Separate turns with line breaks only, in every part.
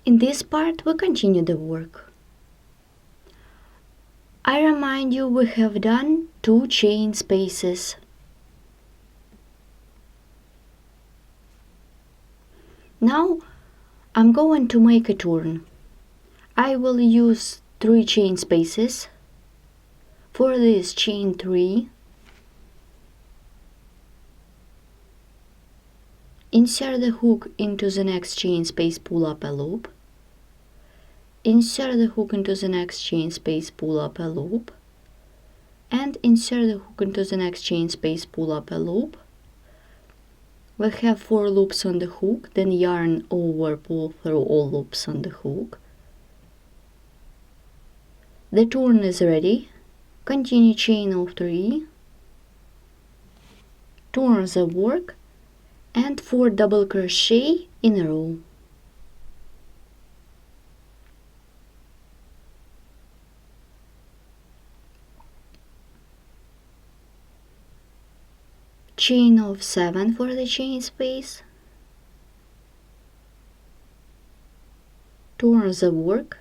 in this part we continue the work. I remind you we have done 2 chain spaces. Now I'm going to make a turn. I will use 3 chain spaces. For this, chain 3, insert the hook into the next chain space, pull up a loop, insert the hook into the next chain space, pull up a loop, and insert the hook into the next chain space, pull up a loop. We have 4 loops on the hook, then yarn over, pull through all loops on the hook. The turn is ready. Continue chain of 3, turn the work, and 4 double crochet in a row. Chain of 7 for the chain space, turn the work,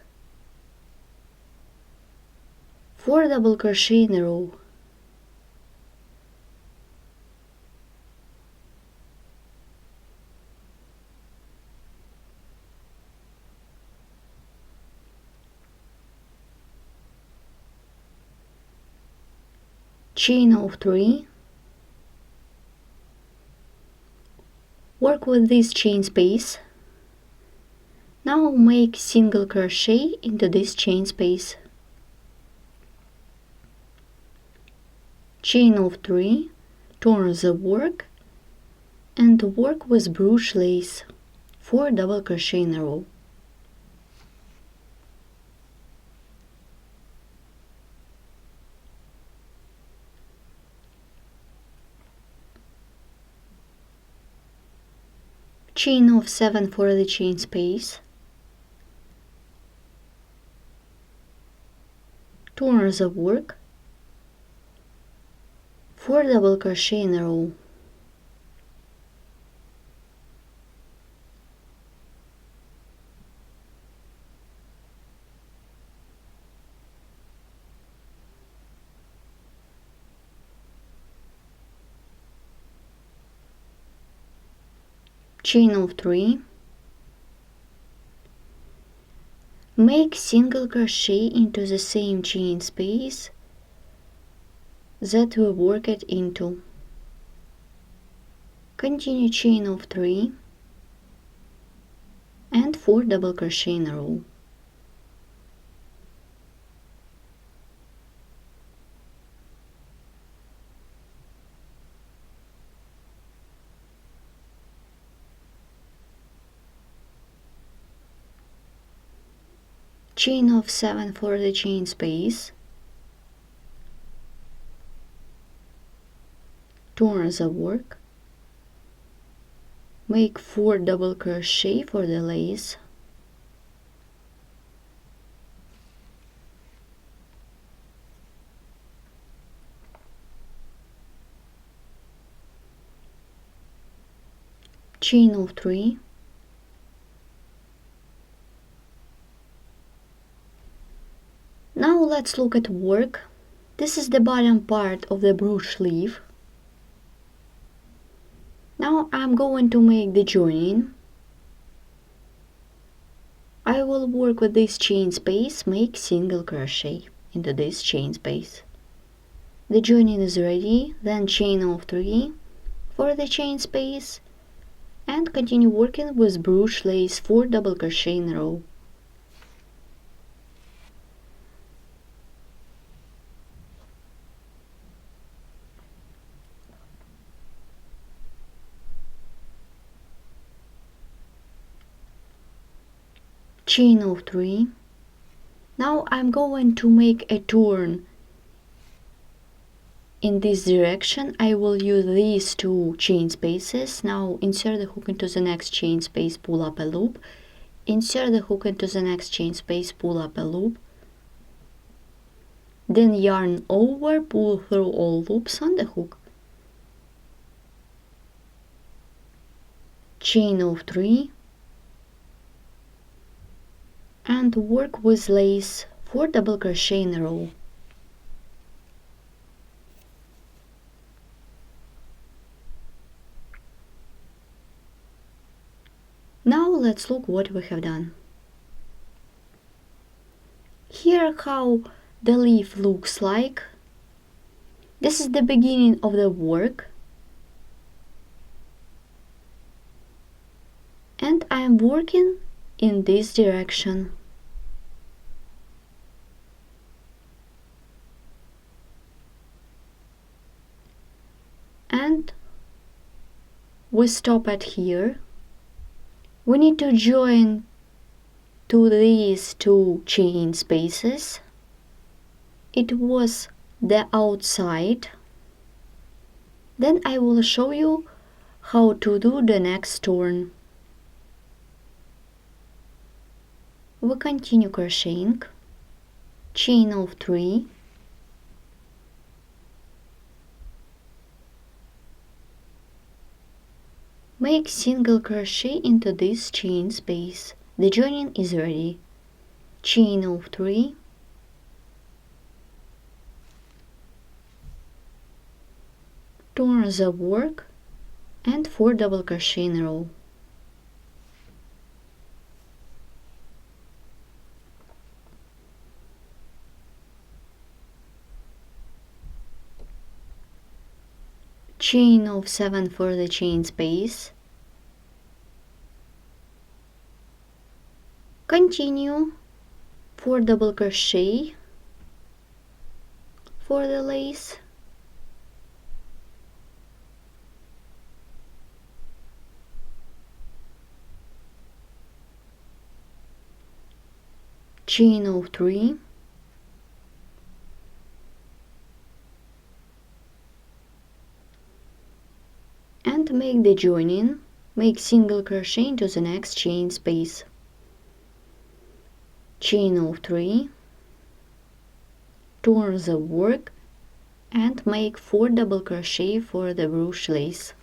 4 double crochet in a row. Chain of 3, work with this chain space. Now make single crochet into this chain space. Chain of 3, turn the work, and work with Bruges Lace, 4 double crochet in a row. Chain of 7 for the chain space, turn the work, 4 double crochet in a row. Chain of 3, make single crochet into the same chain space that we worked into. Continue chain of 3 and 4 double crochet in a row. Chain of 7 for the chain space, turn the work, make 4 double crochet for the lace, chain of 3, now let's look at work. This is the bottom part of the Bruges leaf. Now I'm going to make the joining. I will work with this chain space, make single crochet into this chain space. The joining is ready, then chain of 3 for the chain space, and continue working with Bruges Lace, 4 double crochet in a row. Chain of 3. Now I'm going to make a turn in this direction. I will use these 2 chain spaces. Now insert the hook into the next chain space, pull up a loop, insert the hook into the next chain space, pull up a loop, then yarn over, pull through all loops on the hook, chain of 3, and work with lace 4 double crochet in a row. Now let's look what we have done. Here how the leaf looks like. This is the beginning of the work, and I am working in this direction. And we stop at here. We need to join to these 2 chain spaces. It was the outside. Then I will show you how to do the next turn. We continue crocheting, chain of 3, make single crochet into this chain space. The joining is ready. Chain of 3, turn the work and 4 double crochet in a row. Chain of 7 for the chain space. Continue 4 double crochet for the lace. Chain of 3. And make the joining, make single crochet into the next chain space. Chain of 3, turn the work and make 4 double crochet for the Bruges lace.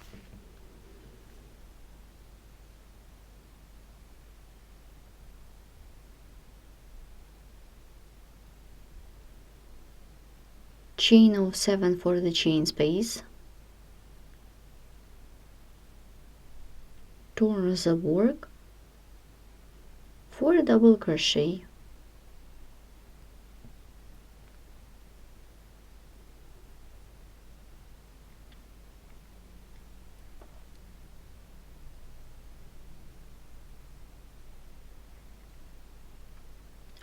Chain of 7 for the chain space. Turn the work, 4 double crochet.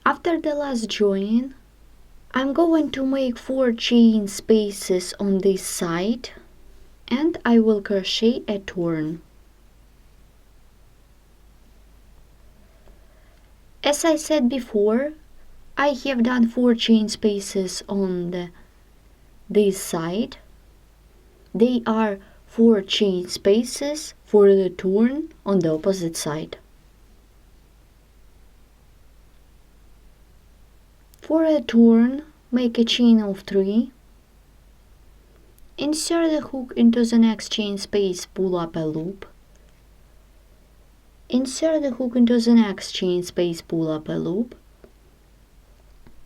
After the last join, I'm going to make 4 chain spaces on this side and I will crochet a turn. As I said before, I have done 4 chain spaces on this side. They are 4 chain spaces for the turn on the opposite side. For a turn, make a chain of 3. Insert the hook into the next chain space, pull up a loop. Insert the hook into the next chain space, pull up a loop.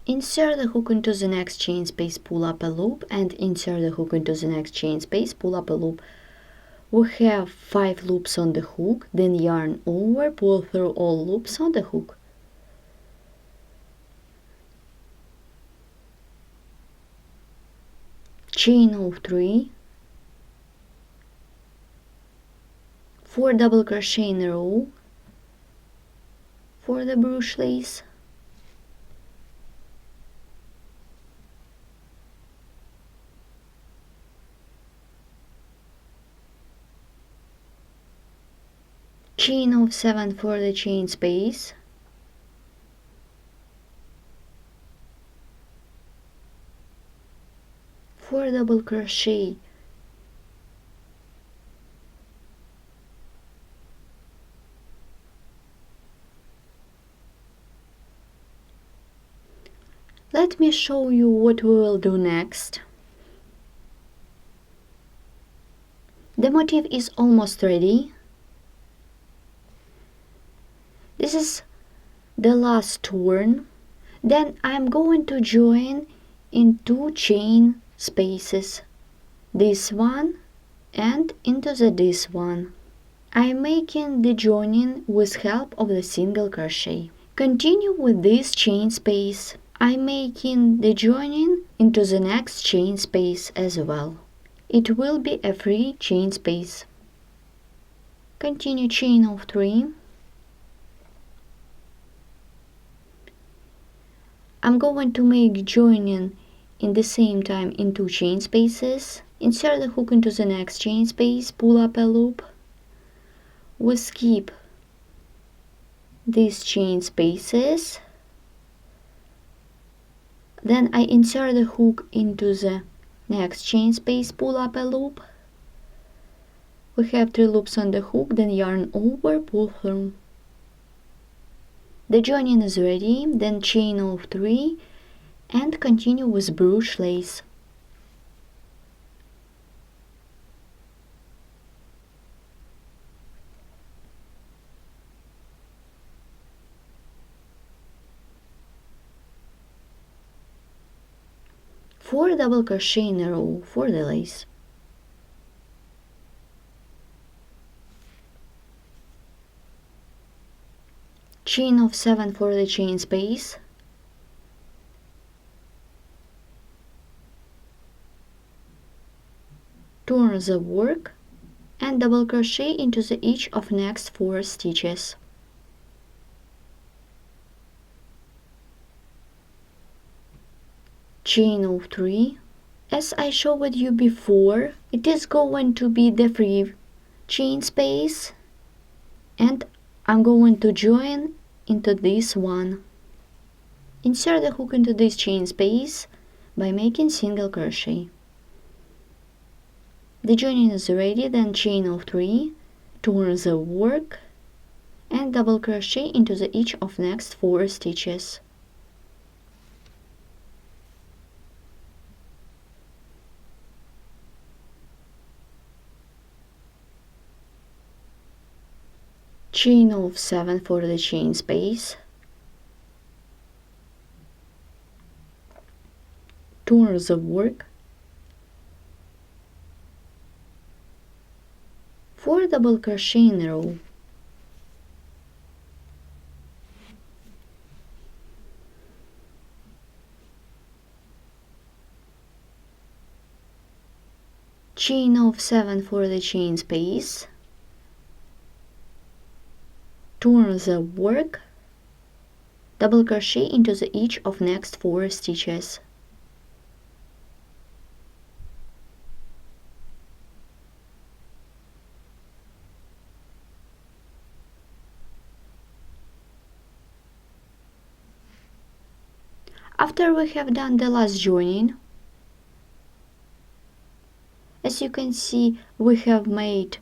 Insert the hook into the next chain space, pull up a loop, and insert the hook into the next chain space, pull up a loop. We have 5 loops on the hook, then yarn over, pull through all loops on the hook. Chain of 3, 4 double crochet in a row for the Bruges lace. Chain of 7 for the chain space. Four double crochet. Let me show you what we will do next. The motif is almost ready. This is the last turn, then I'm going to join in 2 chain spaces, this one and into this one. I'm making the joining with help of the single crochet. Continue with this chain space. I'm making the joining into the next chain space as well. It will be a free chain space. Continue chain of 3. I'm going to make joining in the same time in 2 chain spaces. Insert the hook into the next chain space, pull up a loop. We skip these chain spaces. Then I insert the hook into the next chain space, pull up a loop. We have 3 loops on the hook, then yarn over, pull through. The joining is ready, then chain of 3 and continue with Bruges Lace. Four double crochet in a row for the lace. Chain of 7 for the chain space. Turn the work and double crochet into each of next 4 stitches. Chain of 3. As I showed you before, it is going to be the free chain space and I'm going to join into this one. Insert the hook into this chain space by making single crochet. The joining is ready, then chain of 3, turn the work and double crochet into each of next 4 stitches. Chain of 7 for the chain space. Turn the work. 4 double crochet in a row. Chain of 7 for the chain space. Turn the work, double crochet into each of next 4 stitches. After we have done the last joining, as you can see, we have made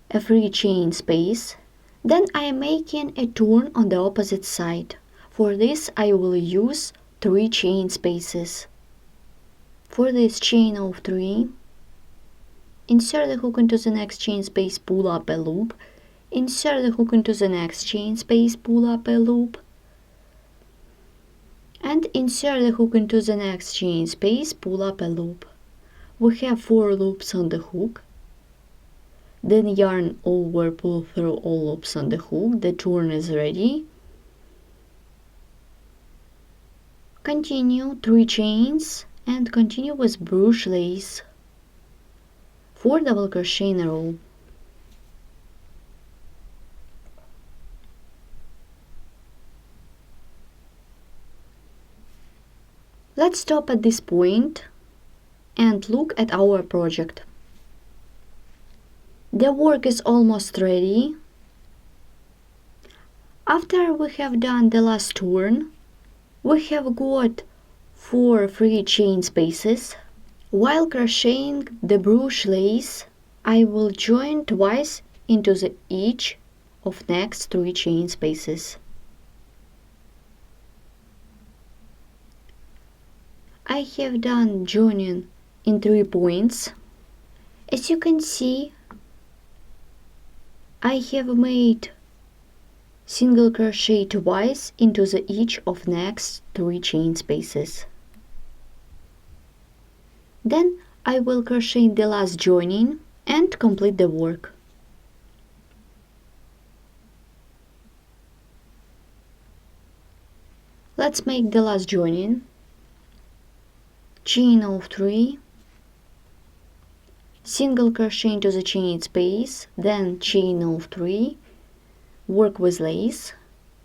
a free chain space. Then I am making a turn on the opposite side. For this I will use 3 chain spaces. For this chain of 3, insert the hook into the next chain space, pull up a loop, insert the hook into the next chain space, pull up a loop, and insert the hook into the next chain space, pull up a loop. We have 4 loops on the hook. Then yarn over, pull through all loops on the hook. The turn is ready. Continue 3 chains and continue with Bruges Lace. 4 double crochet in a row. Let's stop at this point and look at our project. The work is almost ready. After we have done the last turn, we have got 4 free chain spaces. While crocheting the Bruges lace, I will join twice into each of next 3 chain spaces. I have done joining in 3 points. As you can see, I have made single crochet twice into each of next 3 chain spaces. Then I will crochet the last joining and complete the work. Let's make the last joining. Chain of 3, single crochet into the chain space, then chain of 3, work with lace,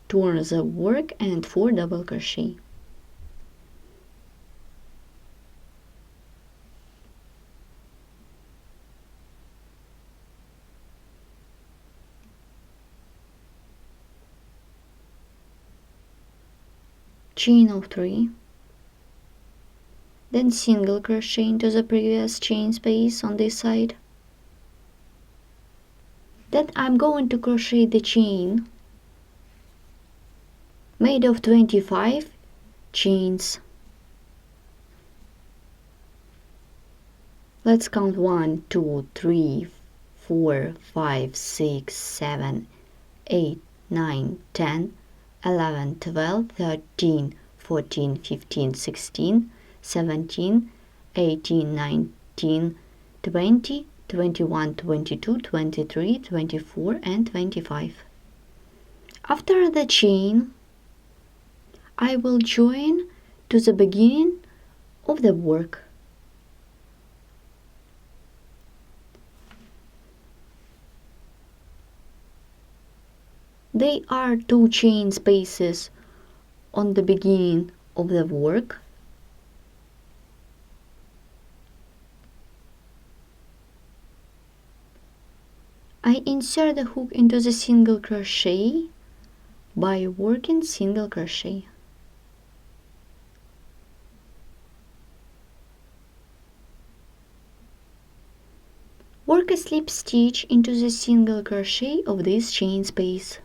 turn the work and 4 double crochet. Chain of 3, then single crochet into the previous chain space on this side. Then I'm going to crochet the chain made of 25 chains. Let's count 1, 2, 3, 4, 5, 6, 7, 8, 9, 10, 11, 12, 13, 14, 15, 16, 17, 18, 19, 20, 21, 22, 23, 24, and 25. After the chain, I will join to the beginning of the work. They are 2 chain spaces on the beginning of the work. I insert the hook into the single crochet by working single crochet. Work a slip stitch into the single crochet of this chain space.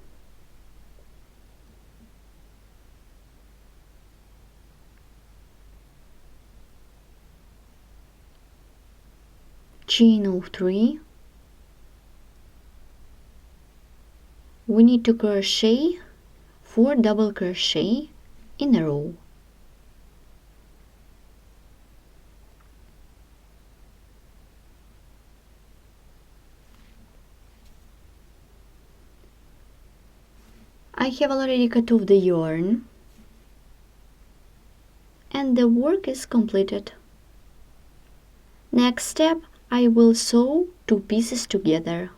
Chain of 3. We need to crochet 4 double crochet in a row. I have already cut off the yarn and the work is completed. Next step, I will sew 2 pieces together.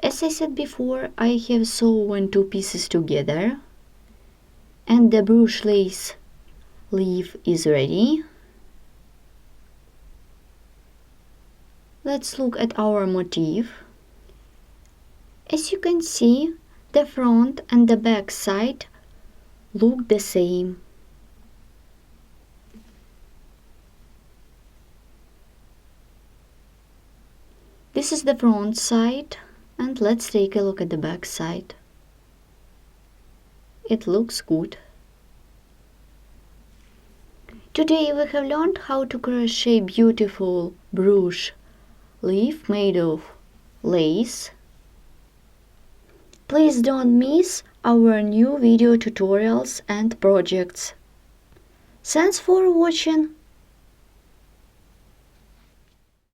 As I said before, I have sewn 2 pieces together and the Bruges Lace Leaf is ready. Let's look at our motif. As you can see, the front and the back side look the same. This is the front side, and let's take a look at the back side. It looks good. Today we have learned how to crochet beautiful Bruges leaf made of lace. Please don't miss our new video tutorials and projects. Thanks for watching.